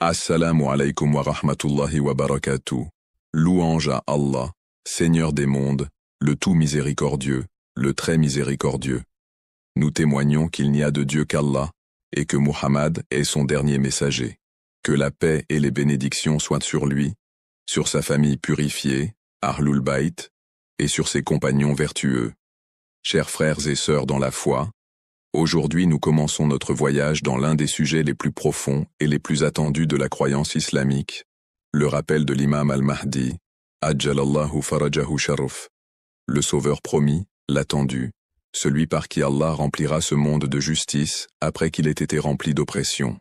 Assalamu alaikum wa rahmatullahi wa barakatuh. Louange à Allah, Seigneur des mondes, le tout miséricordieux, le très miséricordieux. Nous témoignons qu'il n'y a de Dieu qu'Allah, et que Muhammad est son dernier messager. Que la paix et les bénédictions soient sur lui, sur sa famille purifiée, Ahlul Bayt, et sur ses compagnons vertueux. Chers frères et sœurs dans la foi, aujourd'hui nous commençons notre voyage dans l'un des sujets les plus profonds et les plus attendus de la croyance islamique, le rappel de l'imam al-Mahdi, Ajjalallahu farajahu sharaf, le sauveur promis, l'attendu, celui par qui Allah remplira ce monde de justice après qu'il ait été rempli d'oppression.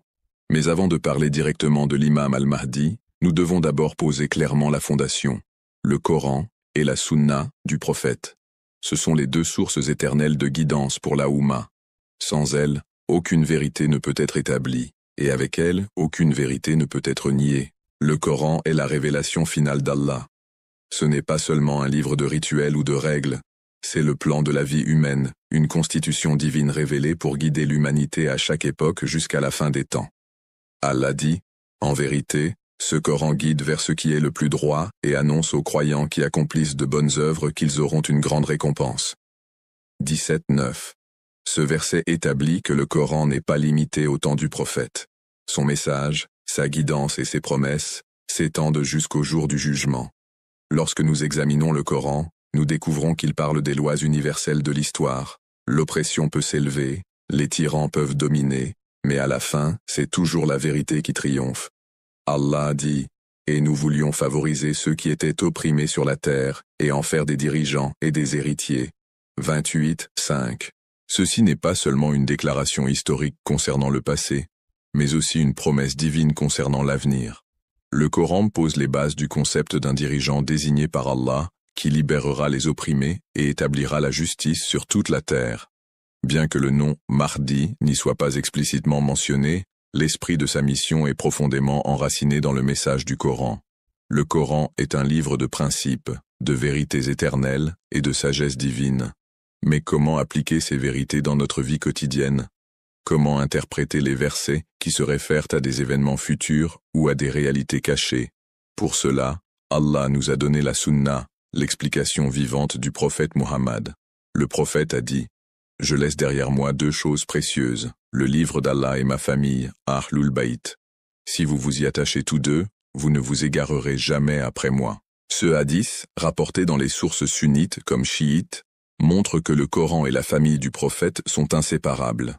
Mais avant de parler directement de l'imam al-Mahdi, nous devons d'abord poser clairement la fondation, le Coran et la Sunna du prophète. Ce sont les deux sources éternelles de guidance pour la Oumma. Sans elles, aucune vérité ne peut être établie, et avec elles, aucune vérité ne peut être niée. Le Coran est la révélation finale d'Allah. Ce n'est pas seulement un livre de rituels ou de règles, c'est le plan de la vie humaine, une constitution divine révélée pour guider l'humanité à chaque époque jusqu'à la fin des temps. Allah dit, en vérité, ce Coran guide vers ce qui est le plus droit et annonce aux croyants qui accomplissent de bonnes œuvres qu'ils auront une grande récompense. 17:9. Ce verset établit que le Coran n'est pas limité au temps du prophète. Son message, sa guidance et ses promesses s'étendent jusqu'au jour du jugement. Lorsque nous examinons le Coran, nous découvrons qu'il parle des lois universelles de l'histoire. L'oppression peut s'élever, les tyrans peuvent dominer, mais à la fin, c'est toujours la vérité qui triomphe. Allah dit, « Et nous voulions favoriser ceux qui étaient opprimés sur la terre, et en faire des dirigeants et des héritiers. » 28:5. Ceci n'est pas seulement une déclaration historique concernant le passé, mais aussi une promesse divine concernant l'avenir. Le Coran pose les bases du concept d'un dirigeant désigné par Allah, qui libérera les opprimés et établira la justice sur toute la terre. Bien que le nom Mahdi n'y soit pas explicitement mentionné, l'esprit de sa mission est profondément enraciné dans le message du Coran. Le Coran est un livre de principes, de vérités éternelles et de sagesse divine. Mais comment appliquer ces vérités dans notre vie quotidienne? Comment interpréter les versets qui se réfèrent à des événements futurs ou à des réalités cachées? Pour cela, Allah nous a donné la Sunna, l'explication vivante du prophète Muhammad. Le prophète a dit, « Je laisse derrière moi deux choses précieuses, le livre d'Allah et ma famille, Ahlul Bayt. Si vous vous y attachez tous deux, vous ne vous égarerez jamais après moi. » Ce hadith, rapporté dans les sources sunnites comme chiites, montre que le Coran et la famille du prophète sont inséparables.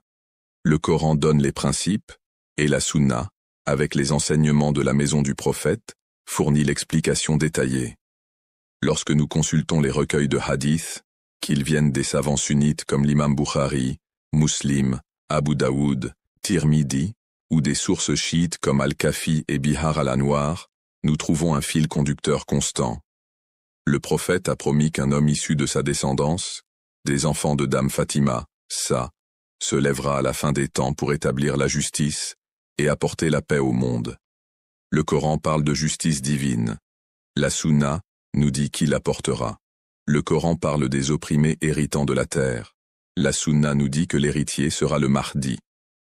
Le Coran donne les principes, et la Sunna, avec les enseignements de la maison du prophète, fournit l'explication détaillée. Lorsque nous consultons les recueils de hadith, qu'ils viennent des savants sunnites comme l'imam Bukhari, Muslim, Abu Daoud, Tirmidhi, ou des sources chiites comme Al-Kafi et Bihar al-Anwar, nous trouvons un fil conducteur constant. Le prophète a promis qu'un homme issu de sa descendance, des enfants de Dame Fatima, se lèvera à la fin des temps pour établir la justice et apporter la paix au monde. Le Coran parle de justice divine. La Sunna nous dit qui l'apportera. Le Coran parle des opprimés héritant de la terre. La Sunna nous dit que l'héritier sera le Mahdi.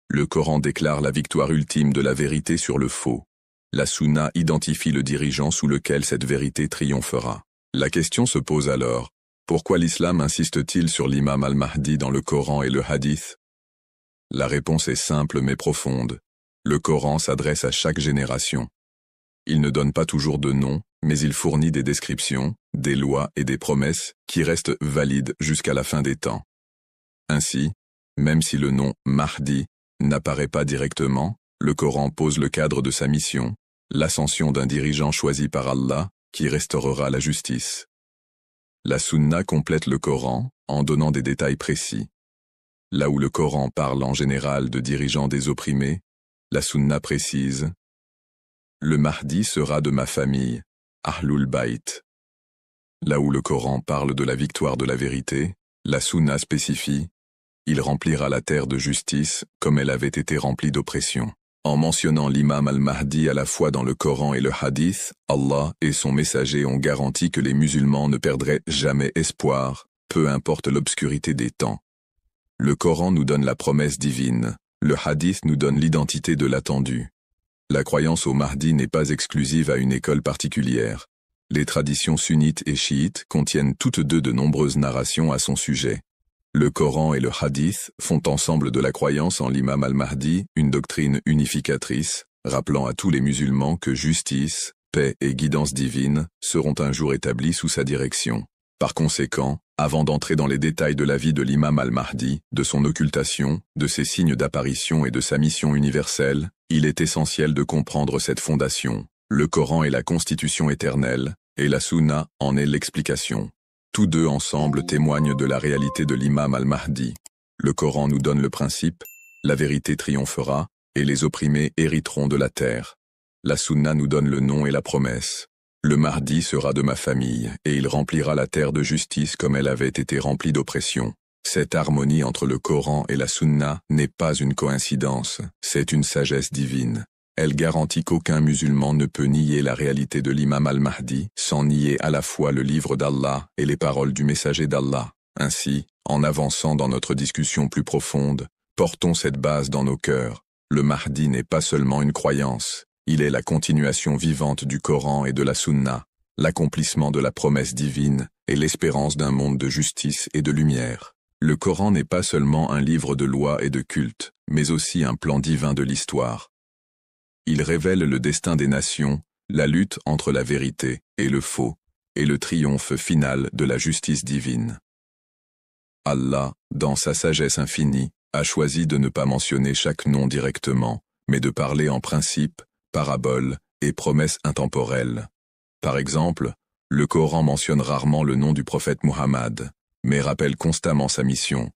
Le Coran déclare la victoire ultime de la vérité sur le faux. La Sunna identifie le dirigeant sous lequel cette vérité triomphera. La question se pose alors, pourquoi l'islam insiste-t-il sur l'imam al-Mahdi dans le Coran et le hadith? La réponse est simple mais profonde. Le Coran s'adresse à chaque génération. Il ne donne pas toujours de nom, mais il fournit des descriptions, des lois et des promesses qui restent valides jusqu'à la fin des temps. Ainsi, même si le nom Mahdi n'apparaît pas directement, le Coran pose le cadre de sa mission, l'ascension d'un dirigeant choisi par Allah, qui restaurera la justice. La Sunna complète le Coran en donnant des détails précis. Là où le Coran parle en général de dirigeants des opprimés, la Sunna précise « Le Mahdi sera de ma famille, Ahlul Bayt ». Là où le Coran parle de la victoire de la vérité, la Sunna spécifie « Il remplira la terre de justice comme elle avait été remplie d'oppression ». En mentionnant l'imam al-Mahdi à la fois dans le Coran et le hadith, Allah et son messager ont garanti que les musulmans ne perdraient jamais espoir, peu importe l'obscurité des temps. Le Coran nous donne la promesse divine, le hadith nous donne l'identité de l'attendu. La croyance au Mahdi n'est pas exclusive à une école particulière. Les traditions sunnites et chiites contiennent toutes deux de nombreuses narrations à son sujet. Le Coran et le Hadith font ensemble de la croyance en l'imam al-Mahdi une doctrine unificatrice, rappelant à tous les musulmans que justice, paix et guidance divine seront un jour établis sous sa direction. Par conséquent, avant d'entrer dans les détails de la vie de l'imam al-Mahdi, de son occultation, de ses signes d'apparition et de sa mission universelle, il est essentiel de comprendre cette fondation. Le Coran est la constitution éternelle, et la Sunna en est l'explication. Tous deux ensemble témoignent de la réalité de l'imam al-Mahdi. Le Coran nous donne le principe, la vérité triomphera, et les opprimés hériteront de la terre. La Sunna nous donne le nom et la promesse. Le Mahdi sera de ma famille, et il remplira la terre de justice comme elle avait été remplie d'oppression. Cette harmonie entre le Coran et la Sunna n'est pas une coïncidence, c'est une sagesse divine. Elle garantit qu'aucun musulman ne peut nier la réalité de l'imam al-Mahdi sans nier à la fois le livre d'Allah et les paroles du messager d'Allah. Ainsi, en avançant dans notre discussion plus profonde, portons cette base dans nos cœurs. Le Mahdi n'est pas seulement une croyance, il est la continuation vivante du Coran et de la Sunna, l'accomplissement de la promesse divine et l'espérance d'un monde de justice et de lumière. Le Coran n'est pas seulement un livre de loi et de culte, mais aussi un plan divin de l'histoire. Il révèle le destin des nations, la lutte entre la vérité et le faux, et le triomphe final de la justice divine. Allah, dans sa sagesse infinie, a choisi de ne pas mentionner chaque nom directement, mais de parler en principe, paraboles et promesses intemporelles. Par exemple, le Coran mentionne rarement le nom du prophète Muhammad, mais rappelle constamment sa mission.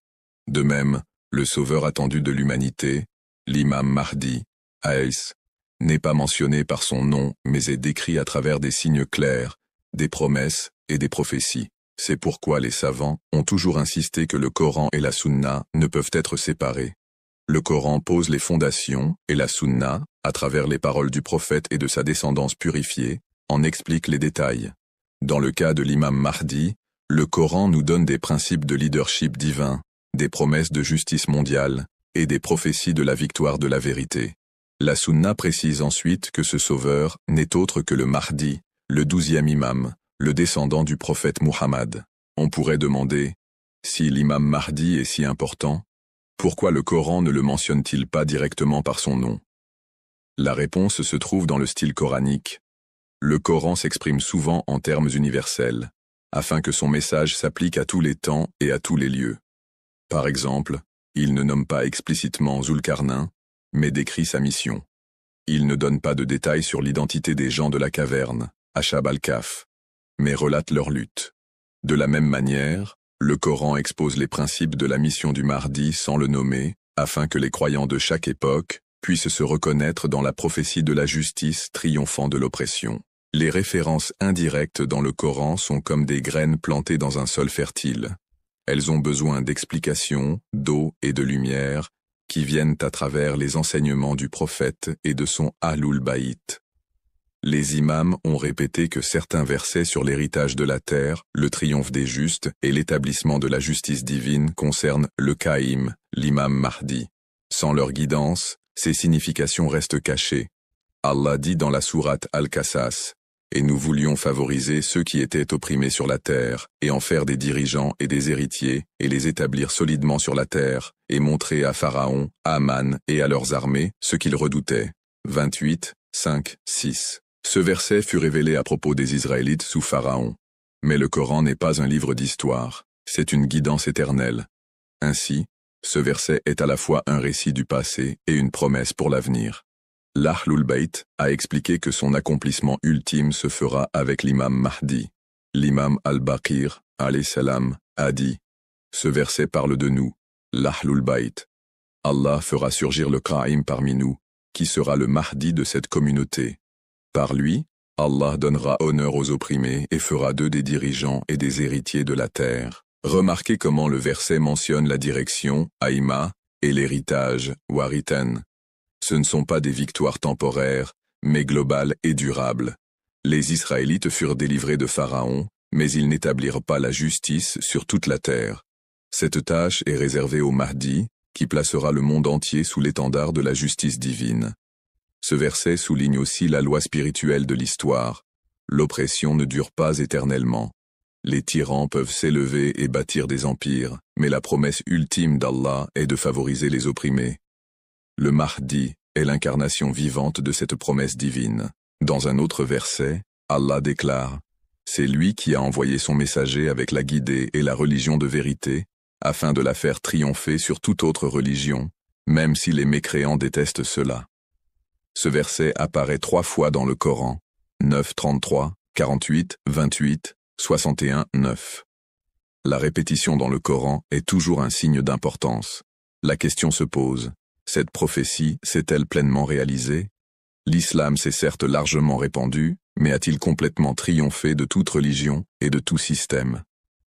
De même, le sauveur attendu de l'humanité, l'imam Mahdi, Aïs, n'est pas mentionné par son nom mais est décrit à travers des signes clairs, des promesses et des prophéties. C'est pourquoi les savants ont toujours insisté que le Coran et la Sunna ne peuvent être séparés. Le Coran pose les fondations et la Sunna, à travers les paroles du prophète et de sa descendance purifiée, en explique les détails. Dans le cas de l'imam Mahdi, le Coran nous donne des principes de leadership divin, des promesses de justice mondiale et des prophéties de la victoire de la vérité. La Sunna précise ensuite que ce sauveur n'est autre que le Mahdi, le 12e imam, le descendant du prophète Muhammad. On pourrait demander, si l'imam Mahdi est si important, pourquoi le Coran ne le mentionne-t-il pas directement par son nom? La réponse se trouve dans le style coranique. Le Coran s'exprime souvent en termes universels, afin que son message s'applique à tous les temps et à tous les lieux. Par exemple, il ne nomme pas explicitement Zulkarnain, mais décrit sa mission. Il ne donne pas de détails sur l'identité des gens de la caverne, Ashab al-Kahf, mais relate leur lutte. De la même manière, le Coran expose les principes de la mission du Mahdi sans le nommer, afin que les croyants de chaque époque puissent se reconnaître dans la prophétie de la justice triomphant de l'oppression. Les références indirectes dans le Coran sont comme des graines plantées dans un sol fertile. Elles ont besoin d'explications, d'eau et de lumière, qui viennent à travers les enseignements du prophète et de son Ahlul Bayt. Les imams ont répété que certains versets sur l'héritage de la terre, le triomphe des justes et l'établissement de la justice divine concernent le Qaïm, l'imam Mahdi. Sans leur guidance, ces significations restent cachées. Allah dit dans la sourate Al-Qasas, « Et nous voulions favoriser ceux qui étaient opprimés sur la terre, et en faire des dirigeants et des héritiers, et les établir solidement sur la terre, et montrer à Pharaon, à Aman et à leurs armées ce qu'ils redoutaient. » 28, 5, 6. Ce verset fut révélé à propos des Israélites sous Pharaon. Mais le Coran n'est pas un livre d'histoire, c'est une guidance éternelle. Ainsi, ce verset est à la fois un récit du passé et une promesse pour l'avenir. L'Ahlul Bayt a expliqué que son accomplissement ultime se fera avec l'imam Mahdi. L'imam al-Baqir, alayhi salam, a dit « Ce verset parle de nous, l'Ahlul Bayt. Allah fera surgir le Qaïm parmi nous, qui sera le Mahdi de cette communauté. Par lui, Allah donnera honneur aux opprimés et fera d'eux des dirigeants et des héritiers de la terre. » Remarquez comment le verset mentionne la direction, Aïma, et l'héritage, Wariten. Ce ne sont pas des victoires temporaires, mais globales et durables. Les Israélites furent délivrés de Pharaon, mais ils n'établirent pas la justice sur toute la terre. Cette tâche est réservée au Mahdi, qui placera le monde entier sous l'étendard de la justice divine. Ce verset souligne aussi la loi spirituelle de l'histoire. L'oppression ne dure pas éternellement. Les tyrans peuvent s'élever et bâtir des empires, mais la promesse ultime d'Allah est de favoriser les opprimés. Le Mahdi est l'incarnation vivante de cette promesse divine. Dans un autre verset, Allah déclare « C'est lui qui a envoyé son messager avec la guidée et la religion de vérité, afin de la faire triompher sur toute autre religion, même si les mécréants détestent cela. » Ce verset apparaît 3 fois dans le Coran, 9, 33, 48, 28, 61, 9. La répétition dans le Coran est toujours un signe d'importance. La question se pose, cette prophétie s'est-elle pleinement réalisée? L'islam s'est certes largement répandu, mais a-t-il complètement triomphé de toute religion et de tout système?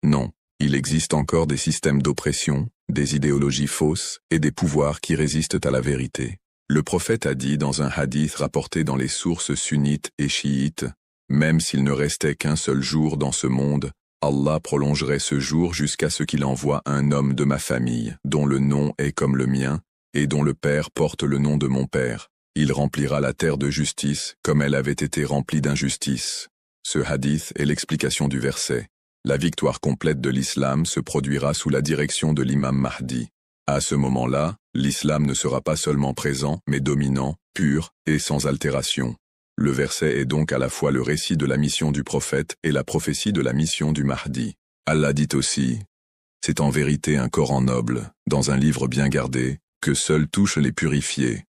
Non, il existe encore des systèmes d'oppression, des idéologies fausses et des pouvoirs qui résistent à la vérité. Le prophète a dit dans un hadith rapporté dans les sources sunnites et chiites, « Même s'il ne restait qu'un seul jour dans ce monde, Allah prolongerait ce jour jusqu'à ce qu'il envoie un homme de ma famille, dont le nom est comme le mien, et dont le père porte le nom de mon père. Il remplira la terre de justice comme elle avait été remplie d'injustice. » Ce hadith est l'explication du verset. La victoire complète de l'islam se produira sous la direction de l'imam Mahdi. À ce moment-là, l'islam ne sera pas seulement présent, mais dominant, pur et sans altération. Le verset est donc à la fois le récit de la mission du prophète et la prophétie de la mission du Mahdi. Allah dit aussi, « C'est en vérité un Coran noble, dans un livre bien gardé, que seuls touchent les purifiés. »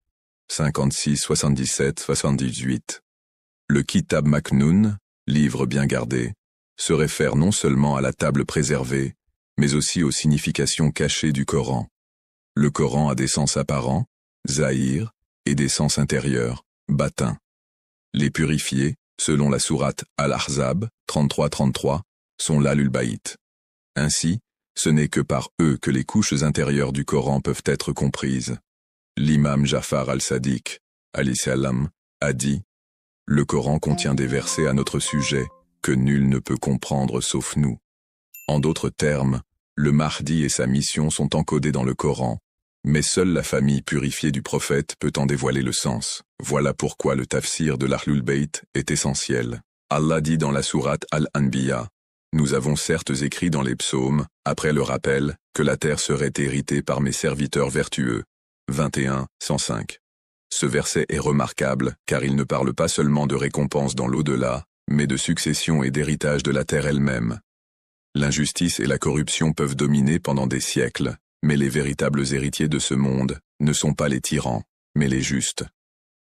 56, 77, 78. Le Kitab Maknoun, livre bien gardé, se réfère non seulement à la table préservée, mais aussi aux significations cachées du Coran. Le Coran a des sens apparents, zahir, et des sens intérieurs, batin. Les purifiés, selon la sourate Al-Ahzab, 33-33, sont l'Ahlul Bayt. Ainsi, ce n'est que par eux que les couches intérieures du Coran peuvent être comprises. L'imam Jafar al-Sadiq, alayhi salam, a dit « Le Coran contient des versets à notre sujet que nul ne peut comprendre sauf nous. » En d'autres termes, le Mahdi et sa mission sont encodés dans le Coran, mais seule la famille purifiée du prophète peut en dévoiler le sens. Voilà pourquoi le tafsir de l'Ahlul Bayt est essentiel. Allah dit dans la sourate Al-Anbiya, « Nous avons certes écrit dans les psaumes, après le rappel, que la terre serait héritée par mes serviteurs vertueux. » 21, 105. Ce verset est remarquable, car il ne parle pas seulement de récompense dans l'au-delà, mais de succession et d'héritage de la terre elle-même. L'injustice et la corruption peuvent dominer pendant des siècles, mais les véritables héritiers de ce monde ne sont pas les tyrans, mais les justes.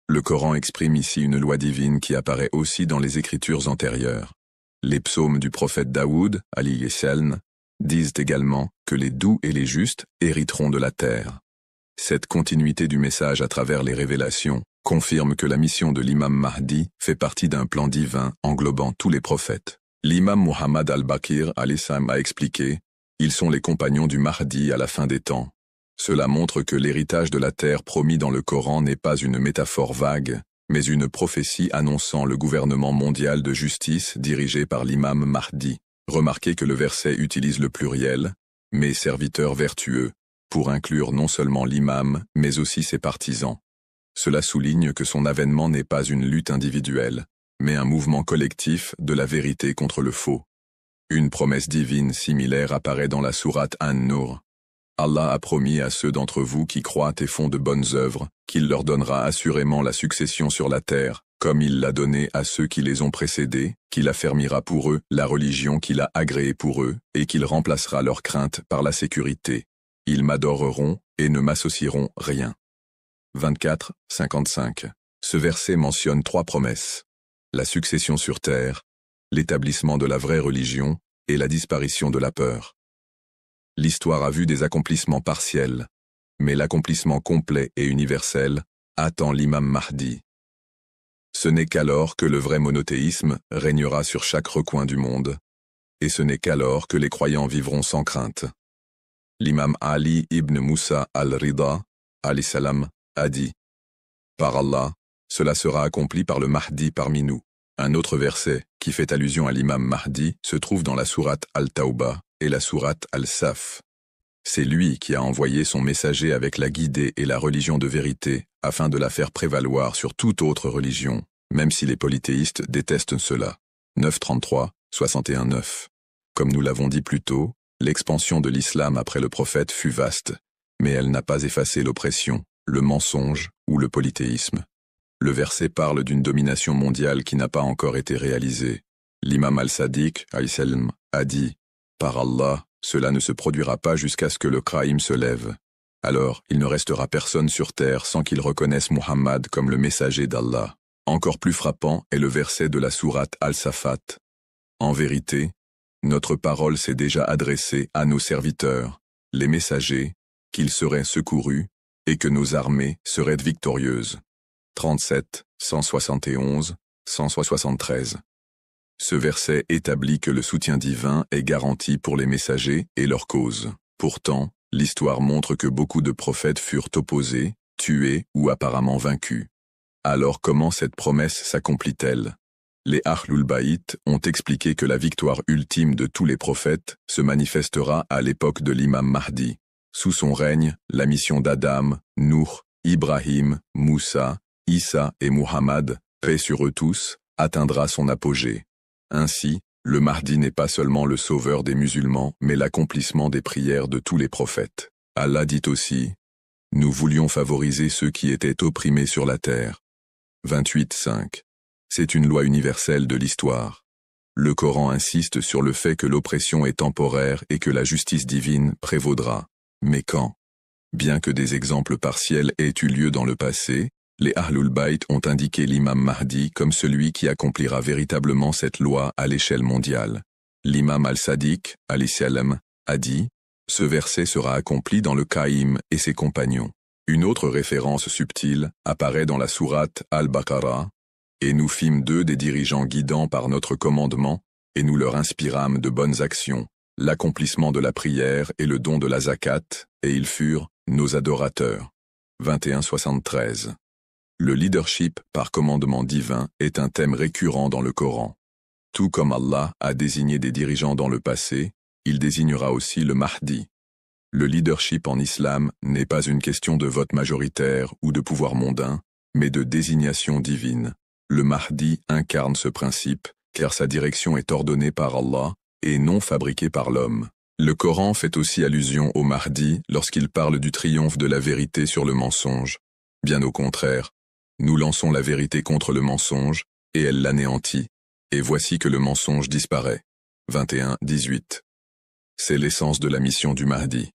Le Coran exprime ici une loi divine qui apparaît aussi dans les écritures antérieures. Les psaumes du prophète Daoud, alayhi salam, disent également que les doux et les justes hériteront de la terre. Cette continuité du message à travers les révélations confirme que la mission de l'imam Mahdi fait partie d'un plan divin englobant tous les prophètes. L'imam Muhammad al-Baqir a expliqué « Ils sont les compagnons du Mahdi à la fin des temps. » Cela montre que l'héritage de la terre promis dans le Coran n'est pas une métaphore vague, mais une prophétie annonçant le gouvernement mondial de justice dirigé par l'imam Mahdi. Remarquez que le verset utilise le pluriel « mes serviteurs vertueux » pour inclure non seulement l'imam, mais aussi ses partisans. Cela souligne que son avènement n'est pas une lutte individuelle, mais un mouvement collectif de la vérité contre le faux. Une promesse divine similaire apparaît dans la sourate An-Nur. Allah a promis à ceux d'entre vous qui croient et font de bonnes œuvres, qu'il leur donnera assurément la succession sur la terre, comme il l'a donné à ceux qui les ont précédés, qu'il affermira pour eux la religion qu'il a agréée pour eux, et qu'il remplacera leur crainte par la sécurité. Ils m'adoreront et ne m'associeront rien. 24, 55. Ce verset mentionne 3 promesses. La succession sur terre, l'établissement de la vraie religion et la disparition de la peur. L'histoire a vu des accomplissements partiels, mais l'accomplissement complet et universel attend l'imam Mahdi. Ce n'est qu'alors que le vrai monothéisme régnera sur chaque recoin du monde, et ce n'est qu'alors que les croyants vivront sans crainte. L'imam Ali ibn Moussa al-Rida, alayhi salam, a dit « Par Allah, cela sera accompli par le Mahdi parmi nous. » Un autre verset, qui fait allusion à l'imam Mahdi, se trouve dans la sourate Al-Tawbah et la sourate Al-Saf. C'est lui qui a envoyé son messager avec la guidée et la religion de vérité, afin de la faire prévaloir sur toute autre religion, même si les polythéistes détestent cela. 9.33, 61.9. Comme nous l'avons dit plus tôt, l'expansion de l'islam après le prophète fut vaste, mais elle n'a pas effacé l'oppression, le mensonge ou le polythéisme. Le verset parle d'une domination mondiale qui n'a pas encore été réalisée. L'imam al-Sadiq, alayhi a dit « Par Allah, cela ne se produira pas jusqu'à ce que le Kraïm se lève. Alors, il ne restera personne sur terre sans qu'il reconnaisse Muhammad comme le messager d'Allah. » Encore plus frappant est le verset de la sourate Al-Safat. En vérité, notre parole s'est déjà adressée à nos serviteurs, les messagers, qu'ils seraient secourus et que nos armées seraient victorieuses. 37, 171, 173. Ce verset établit que le soutien divin est garanti pour les messagers et leur cause. Pourtant, l'histoire montre que beaucoup de prophètes furent opposés, tués ou apparemment vaincus. Alors comment cette promesse s'accomplit-elle? Les Ahlul Bayt ont expliqué que la victoire ultime de tous les prophètes se manifestera à l'époque de l'imam Mahdi. Sous son règne, la mission d'Adam, Nuh, Ibrahim, Moussa, Issa et Muhammad, paix sur eux tous, atteindra son apogée. Ainsi, le Mahdi n'est pas seulement le sauveur des musulmans, mais l'accomplissement des prières de tous les prophètes. Allah dit aussi « Nous voulions favoriser ceux qui étaient opprimés sur la terre. » 28.5. C'est une loi universelle de l'histoire. Le Coran insiste sur le fait que l'oppression est temporaire et que la justice divine prévaudra. Mais quand? Bien que des exemples partiels aient eu lieu dans le passé, les Ahlul Bayt ont indiqué l'imam Mahdi comme celui qui accomplira véritablement cette loi à l'échelle mondiale. L'imam al-Sadiq, alayhi salam, a dit « Ce verset sera accompli dans le Qaïm et ses compagnons ». Une autre référence subtile apparaît dans la sourate Al-Baqarah, « Et nous fîmes d'eux des dirigeants guidants par notre commandement, et nous leur inspirâmes de bonnes actions, l'accomplissement de la prière et le don de la zakat, et ils furent nos adorateurs. » 21.73. Le leadership par commandement divin est un thème récurrent dans le Coran. Tout comme Allah a désigné des dirigeants dans le passé, il désignera aussi le Mahdi. Le leadership en islam n'est pas une question de vote majoritaire ou de pouvoir mondain, mais de désignation divine. Le Mahdi incarne ce principe, car sa direction est ordonnée par Allah et non fabriquée par l'homme. Le Coran fait aussi allusion au Mahdi lorsqu'il parle du triomphe de la vérité sur le mensonge. Bien au contraire, nous lançons la vérité contre le mensonge, et elle l'anéantit, et voici que le mensonge disparaît. 21-18. C'est l'essence de la mission du Mahdi.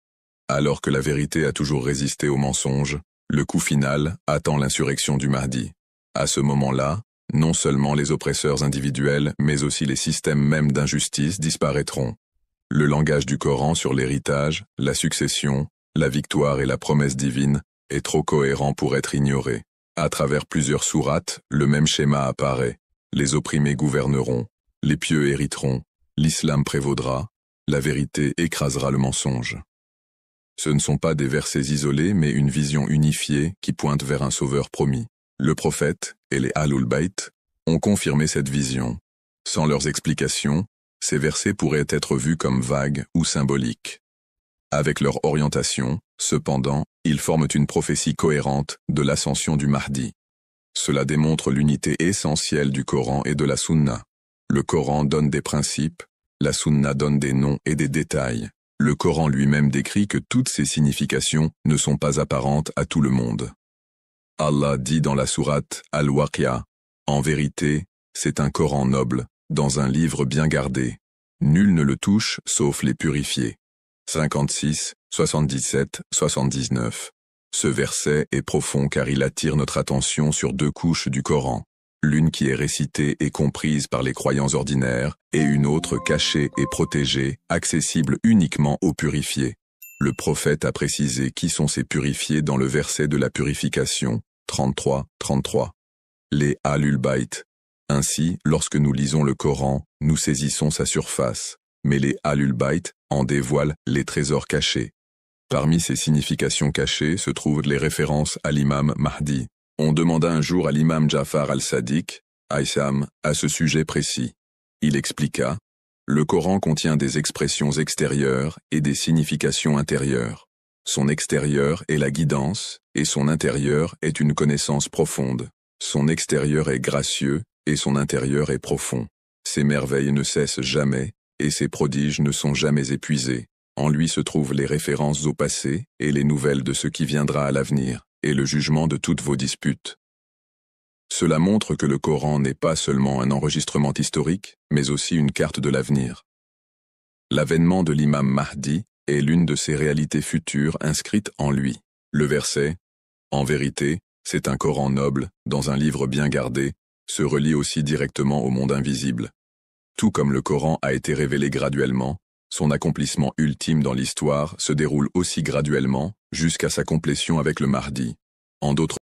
Alors que la vérité a toujours résisté au mensonge, le coup final attend l'insurrection du Mahdi. À ce moment-là, non seulement les oppresseurs individuels, mais aussi les systèmes mêmes d'injustice disparaîtront. Le langage du Coran sur l'héritage, la succession, la victoire et la promesse divine est trop cohérent pour être ignoré. À travers plusieurs sourates, le même schéma apparaît. Les opprimés gouverneront, les pieux hériteront, l'islam prévaudra, la vérité écrasera le mensonge. Ce ne sont pas des versets isolés, mais une vision unifiée qui pointe vers un sauveur promis. Le prophète et les Ahlul Bayt ont confirmé cette vision. Sans leurs explications, ces versets pourraient être vus comme vagues ou symboliques. Avec leur orientation, cependant, ils forment une prophétie cohérente de l'ascension du Mahdi. Cela démontre l'unité essentielle du Coran et de la Sunna. Le Coran donne des principes, la Sunna donne des noms et des détails. Le Coran lui-même décrit que toutes ces significations ne sont pas apparentes à tout le monde. Allah dit dans la sourate Al-Waqi'a, « En vérité, c'est un Coran noble, dans un livre bien gardé. Nul ne le touche sauf les purifiés. » 56, 77, 79. Ce verset est profond car il attire notre attention sur deux couches du Coran, l'une qui est récitée et comprise par les croyants ordinaires, et une autre cachée et protégée, accessible uniquement aux purifiés. Le prophète a précisé qui sont ces purifiés dans le verset de la purification, 33, 33. Les Ahlul Bayt. Ainsi, lorsque nous lisons le Coran, nous saisissons sa surface, mais les Ahlul Bayt en dévoilent les trésors cachés. Parmi ces significations cachées se trouvent les références à l'imam Mahdi. On demanda un jour à l'imam Jafar al-Sadiq, Aïssam, à ce sujet précis. Il expliqua Le Coran contient des expressions extérieures et des significations intérieures. Son extérieur est la guidance, et son intérieur est une connaissance profonde. Son extérieur est gracieux, et son intérieur est profond. Ses merveilles ne cessent jamais, et ses prodiges ne sont jamais épuisés. En lui se trouvent les références au passé, et les nouvelles de ce qui viendra à l'avenir, et le jugement de toutes vos disputes. Cela montre que le Coran n'est pas seulement un enregistrement historique, mais aussi une carte de l'avenir. L'avènement de l'imam Mahdi est l'une de ces réalités futures inscrites en lui. Le verset « En vérité, c'est un Coran noble, dans un livre bien gardé », se relie aussi directement au monde invisible. Tout comme le Coran a été révélé graduellement, son accomplissement ultime dans l'histoire se déroule aussi graduellement, jusqu'à sa complétion avec le Mahdi. En d'autres